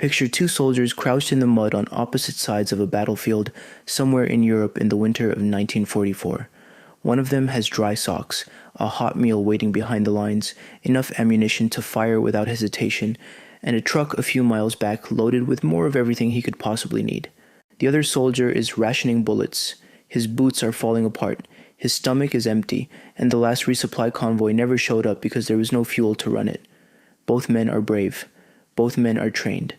Picture two soldiers crouched in the mud on opposite sides of a battlefield somewhere in Europe in the winter of 1944. One of them has dry socks, a hot meal waiting behind the lines, enough ammunition to fire without hesitation, and a truck a few miles back loaded with more of everything he could possibly need. The other soldier is rationing bullets. His boots are falling apart, his stomach is empty, and the last resupply convoy never showed up because there was no fuel to run it. Both men are brave. Both men are trained.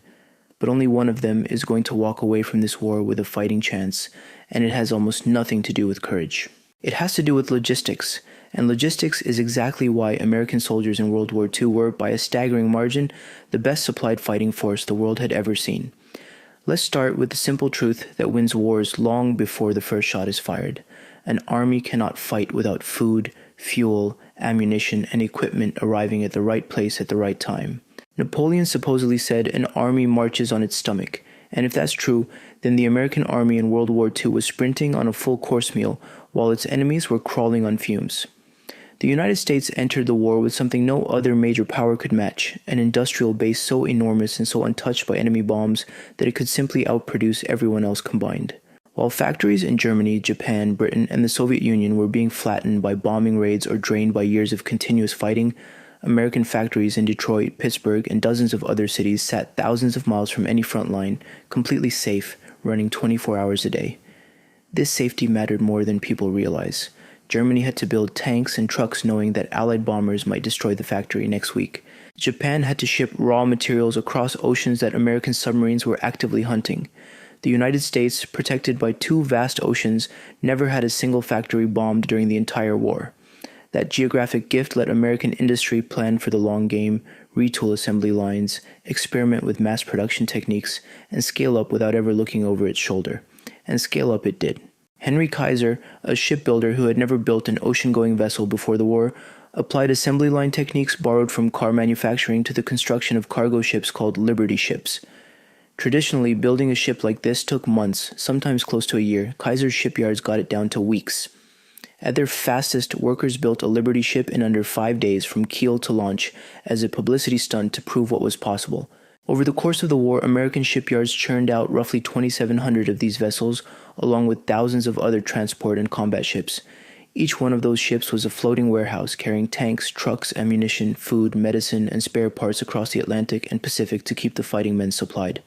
But only one of them is going to walk away from this war with a fighting chance, and it has almost nothing to do with courage. It has to do with logistics, and logistics is exactly why American soldiers in World War II were, by a staggering margin, the best supplied fighting force the world had ever seen. Let's start with the simple truth that wins wars long before the first shot is fired. An army cannot fight without food, fuel, ammunition, and equipment arriving at the right place at the right time. Napoleon supposedly said an army marches on its stomach, and if that's true, then the American army in World War II was sprinting on a full course meal while its enemies were crawling on fumes. The United States entered the war with something no other major power could match, an industrial base so enormous and so untouched by enemy bombs that it could simply outproduce everyone else combined. While factories in Germany, Japan, Britain, and the Soviet Union were being flattened by bombing raids or drained by years of continuous fighting, American factories in Detroit, Pittsburgh, and dozens of other cities sat thousands of miles from any front line, completely safe, running 24 hours a day. This safety mattered more than people realize. Germany had to build tanks and trucks knowing that Allied bombers might destroy the factory next week. Japan had to ship raw materials across oceans that American submarines were actively hunting. The United States, protected by two vast oceans, never had a single factory bombed during the entire war. That geographic gift let American industry plan for the long game, retool assembly lines, experiment with mass production techniques, and scale up without ever looking over its shoulder. And scale up it did. Henry Kaiser, a shipbuilder who had never built an ocean-going vessel before the war, applied assembly line techniques borrowed from car manufacturing to the construction of cargo ships called Liberty ships. Traditionally, building a ship like this took months, sometimes close to a year. Kaiser's shipyards got it down to weeks. At their fastest, workers built a Liberty ship in under 5 days from keel to launch as a publicity stunt to prove what was possible. Over the course of the war, American shipyards churned out roughly 2,700 of these vessels, along with thousands of other transport and combat ships. Each one of those ships was a floating warehouse carrying tanks, trucks, ammunition, food, medicine, and spare parts across the Atlantic and Pacific to keep the fighting men supplied.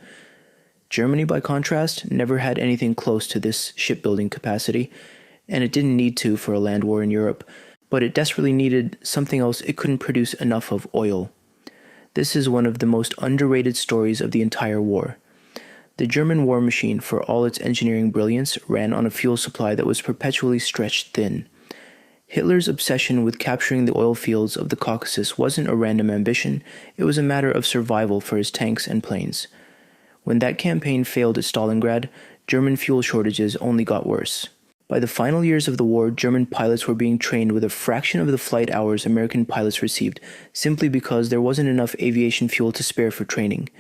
Germany, by contrast, never had anything close to this shipbuilding capacity, and it didn't need to for a land war in Europe, but it desperately needed something else it couldn't produce enough of: oil. This is one of the most underrated stories of the entire war. The German war machine, for all its engineering brilliance, ran on a fuel supply that was perpetually stretched thin. Hitler's obsession with capturing the oil fields of the Caucasus wasn't a random ambition, it was a matter of survival for his tanks and planes. When that campaign failed at Stalingrad, German fuel shortages only got worse. By the final years of the war, German pilots were being trained with a fraction of the flight hours American pilots received, simply because there wasn't enough aviation fuel to spare for training.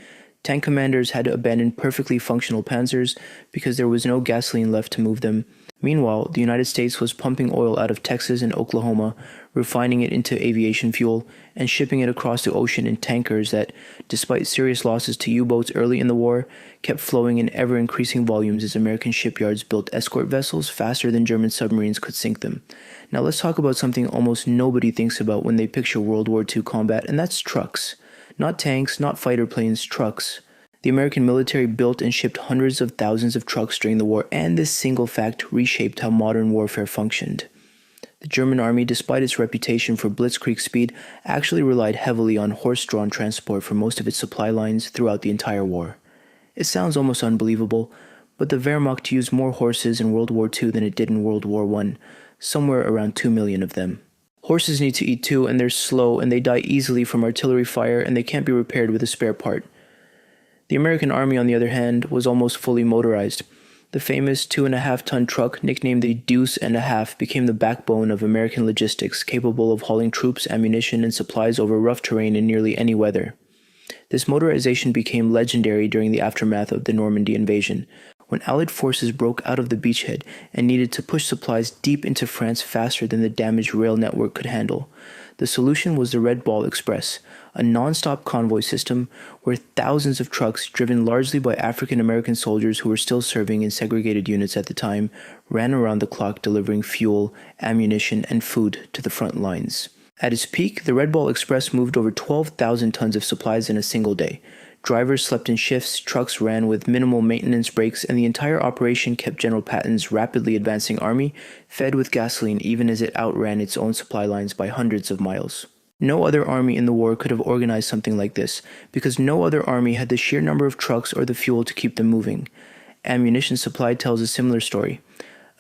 Tank commanders had to abandon perfectly functional panzers because there was no gasoline left to move them. Meanwhile, the United States was pumping oil out of Texas and Oklahoma, refining it into aviation fuel, and shipping it across the ocean in tankers that, despite serious losses to U-boats early in the war, kept flowing in ever-increasing volumes as American shipyards built escort vessels faster than German submarines could sink them. Now let's talk about something almost nobody thinks about when they picture World War II combat, and that's trucks. Not tanks, not fighter planes, trucks. The American military built and shipped hundreds of thousands of trucks during the war, and this single fact reshaped how modern warfare functioned. The German army, despite its reputation for blitzkrieg speed, actually relied heavily on horse-drawn transport for most of its supply lines throughout the entire war. It sounds almost unbelievable, but the Wehrmacht used more horses in World War II than it did in World War I, somewhere around 2 million of them. Horses need to eat too, and they're slow, and they die easily from artillery fire, and they can't be repaired with a spare part. The American army, on the other hand, was almost fully motorized. The famous 2.5-ton truck, nicknamed the Deuce and a Half, became the backbone of American logistics, capable of hauling troops, ammunition, and supplies over rough terrain in nearly any weather. This motorization became legendary during the aftermath of the Normandy invasion, when Allied forces broke out of the beachhead and needed to push supplies deep into France faster than the damaged rail network could handle. The solution was the Red Ball Express, a non-stop convoy system where thousands of trucks, driven largely by African American soldiers who were still serving in segregated units at the time, ran around the clock delivering fuel, ammunition, and food to the front lines. At its peak, the Red Ball Express moved over 12,000 tons of supplies in a single day. Drivers slept in shifts, trucks ran with minimal maintenance breaks, and the entire operation kept General Patton's rapidly advancing army fed with gasoline even as it outran its own supply lines by hundreds of miles. No other army in the war could have organized something like this, because no other army had the sheer number of trucks or the fuel to keep them moving. Ammunition supply tells a similar story.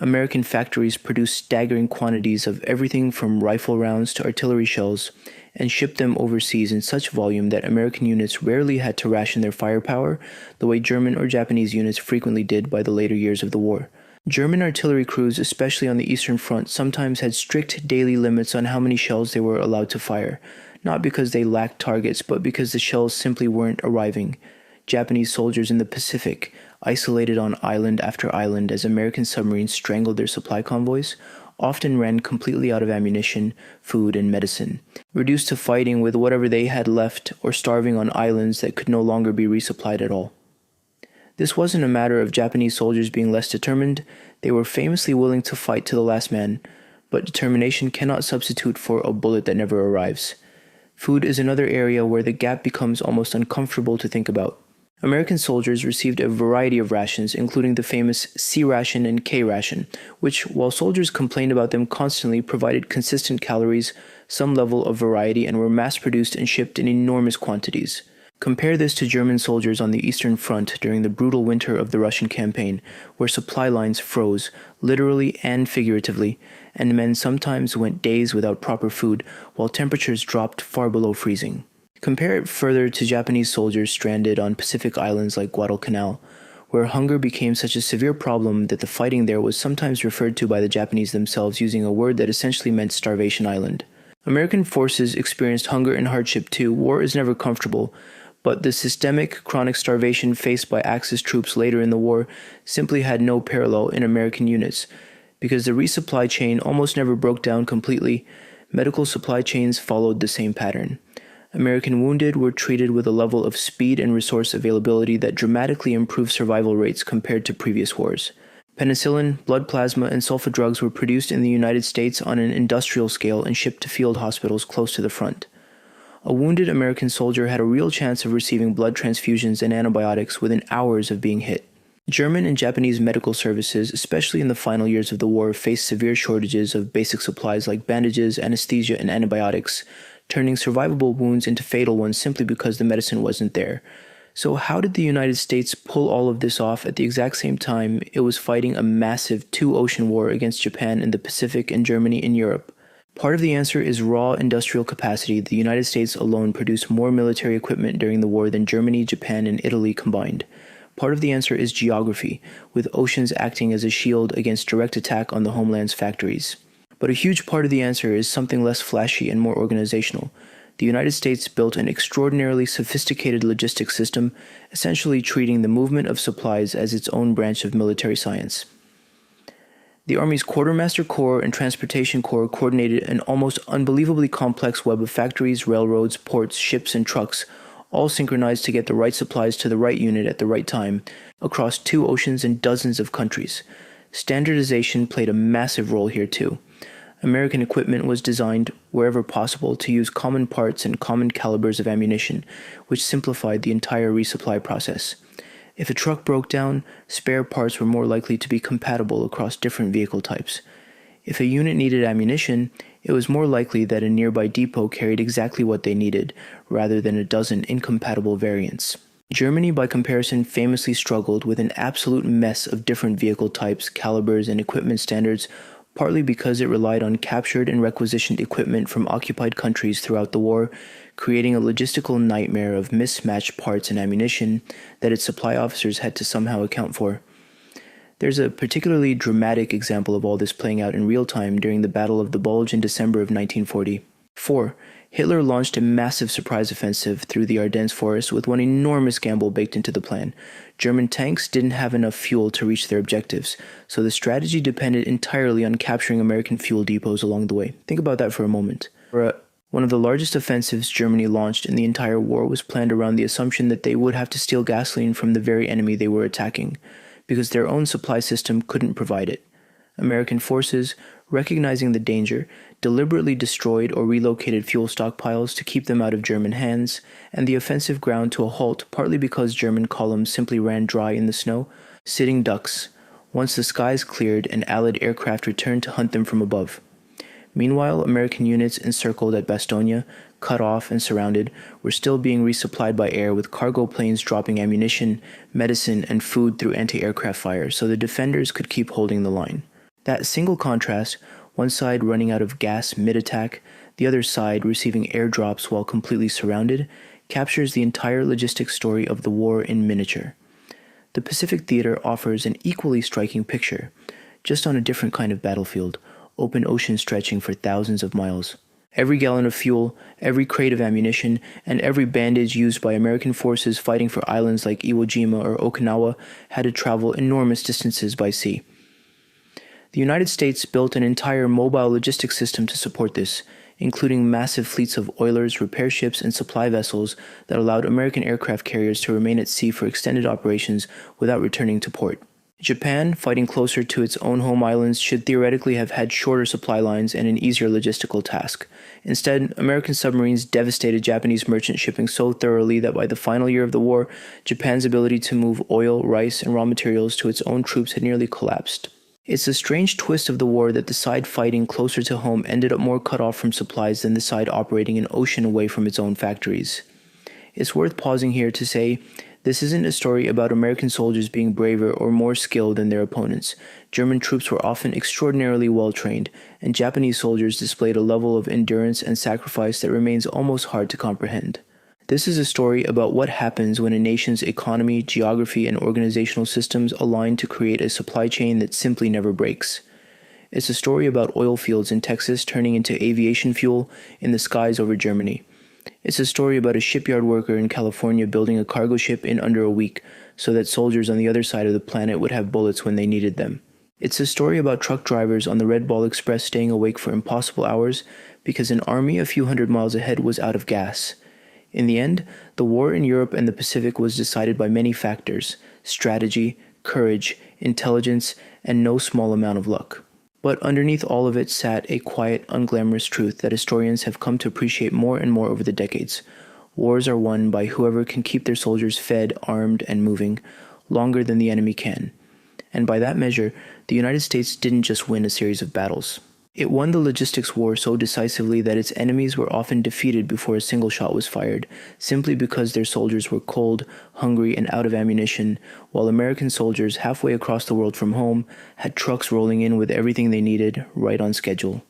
American factories produced staggering quantities of everything from rifle rounds to artillery shells, and shipped them overseas in such volume that American units rarely had to ration their firepower the way German or Japanese units frequently did by the later years of the war. German artillery crews, especially on the Eastern Front, sometimes had strict daily limits on how many shells they were allowed to fire, not because they lacked targets, but because the shells simply weren't arriving. Japanese soldiers in the Pacific, isolated on island after island as American submarines strangled their supply convoys, often ran completely out of ammunition, food, and medicine, reduced to fighting with whatever they had left or starving on islands that could no longer be resupplied at all. This wasn't a matter of Japanese soldiers being less determined. They were famously willing to fight to the last man, but determination cannot substitute for a bullet that never arrives. Food is another area where the gap becomes almost uncomfortable to think about. American soldiers received a variety of rations, including the famous C ration and K ration, which, while soldiers complained about them constantly, provided consistent calories, some level of variety, and were mass-produced and shipped in enormous quantities. Compare this to German soldiers on the Eastern Front during the brutal winter of the Russian campaign, where supply lines froze, literally and figuratively, and men sometimes went days without proper food, while temperatures dropped far below freezing. Compare it further to Japanese soldiers stranded on Pacific islands like Guadalcanal, where hunger became such a severe problem that the fighting there was sometimes referred to by the Japanese themselves using a word that essentially meant starvation island. American forces experienced hunger and hardship too. War is never comfortable, but the systemic, chronic starvation faced by Axis troops later in the war simply had no parallel in American units. Because the resupply chain almost never broke down completely, medical supply chains followed the same pattern. American wounded were treated with a level of speed and resource availability that dramatically improved survival rates compared to previous wars. Penicillin, blood plasma, and sulfa drugs were produced in the United States on an industrial scale and shipped to field hospitals close to the front. A wounded American soldier had a real chance of receiving blood transfusions and antibiotics within hours of being hit. German and Japanese medical services, especially in the final years of the war, faced severe shortages of basic supplies like bandages, anesthesia, and antibiotics, turning survivable wounds into fatal ones simply because the medicine wasn't there. So how did the United States pull all of this off at the exact same time it was fighting a massive two-ocean war against Japan in the Pacific and Germany in Europe? Part of the answer is raw industrial capacity. The United States alone produced more military equipment during the war than Germany, Japan, and Italy combined. Part of the answer is geography, with oceans acting as a shield against direct attack on the homeland's factories. But a huge part of the answer is something less flashy and more organizational. The United States built an extraordinarily sophisticated logistics system, essentially treating the movement of supplies as its own branch of military science. The Army's Quartermaster Corps and Transportation Corps coordinated an almost unbelievably complex web of factories, railroads, ports, ships, and trucks, all synchronized to get the right supplies to the right unit at the right time, across two oceans and dozens of countries. Standardization played a massive role here too. American equipment was designed, wherever possible, to use common parts and common calibers of ammunition, which simplified the entire resupply process. If a truck broke down, spare parts were more likely to be compatible across different vehicle types. If a unit needed ammunition, it was more likely that a nearby depot carried exactly what they needed, rather than a dozen incompatible variants. Germany, by comparison, famously struggled with an absolute mess of different vehicle types, calibers, and equipment standards, partly because it relied on captured and requisitioned equipment from occupied countries throughout the war, creating a logistical nightmare of mismatched parts and ammunition that its supply officers had to somehow account for. There's a particularly dramatic example of all this playing out in real time during the Battle of the Bulge in December of 1940. 4. Hitler launched a massive surprise offensive through the Ardennes forest with one enormous gamble baked into the plan. German tanks didn't have enough fuel to reach their objectives, so the strategy depended entirely on capturing American fuel depots along the way. Think about that for a moment. One of the largest offensives Germany launched in the entire war was planned around the assumption that they would have to steal gasoline from the very enemy they were attacking, because their own supply system couldn't provide it. American forces, recognizing the danger, deliberately destroyed or relocated fuel stockpiles to keep them out of German hands, and the offensive ground to a halt partly because German columns simply ran dry in the snow, sitting ducks, once the skies cleared and Allied aircraft returned to hunt them from above. Meanwhile, American units encircled at Bastogne, cut off and surrounded, were still being resupplied by air with cargo planes dropping ammunition, medicine, and food through anti-aircraft fire so the defenders could keep holding the line. That single contrast, one side running out of gas mid-attack, the other side receiving airdrops while completely surrounded, captures the entire logistics story of the war in miniature. The Pacific Theater offers an equally striking picture, just on a different kind of battlefield, open ocean stretching for thousands of miles. Every gallon of fuel, every crate of ammunition, and every bandage used by American forces fighting for islands like Iwo Jima or Okinawa had to travel enormous distances by sea. The United States built an entire mobile logistics system to support this, including massive fleets of oilers, repair ships, and supply vessels that allowed American aircraft carriers to remain at sea for extended operations without returning to port. Japan, fighting closer to its own home islands, should theoretically have had shorter supply lines and an easier logistical task. Instead, American submarines devastated Japanese merchant shipping so thoroughly that by the final year of the war, Japan's ability to move oil, rice, and raw materials to its own troops had nearly collapsed. It's a strange twist of the war that the side fighting closer to home ended up more cut off from supplies than the side operating an ocean away from its own factories. It's worth pausing here to say, this isn't a story about American soldiers being braver or more skilled than their opponents. German troops were often extraordinarily well trained, and Japanese soldiers displayed a level of endurance and sacrifice that remains almost hard to comprehend. This is a story about what happens when a nation's economy, geography, and organizational systems align to create a supply chain that simply never breaks. It's a story about oil fields in Texas turning into aviation fuel in the skies over Germany. It's a story about a shipyard worker in California building a cargo ship in under a week so that soldiers on the other side of the planet would have bullets when they needed them. It's a story about truck drivers on the Red Ball Express staying awake for impossible hours because an army a few hundred miles ahead was out of gas. In the end, the war in Europe and the Pacific was decided by many factors: strategy, courage, intelligence, and no small amount of luck. But underneath all of it sat a quiet, unglamorous truth that historians have come to appreciate more and more over the decades. Wars are won by whoever can keep their soldiers fed, armed, and moving longer than the enemy can. And by that measure, the United States didn't just win a series of battles. It won the logistics war so decisively that its enemies were often defeated before a single shot was fired, simply because their soldiers were cold, hungry, and out of ammunition, while American soldiers halfway across the world from home had trucks rolling in with everything they needed right on schedule.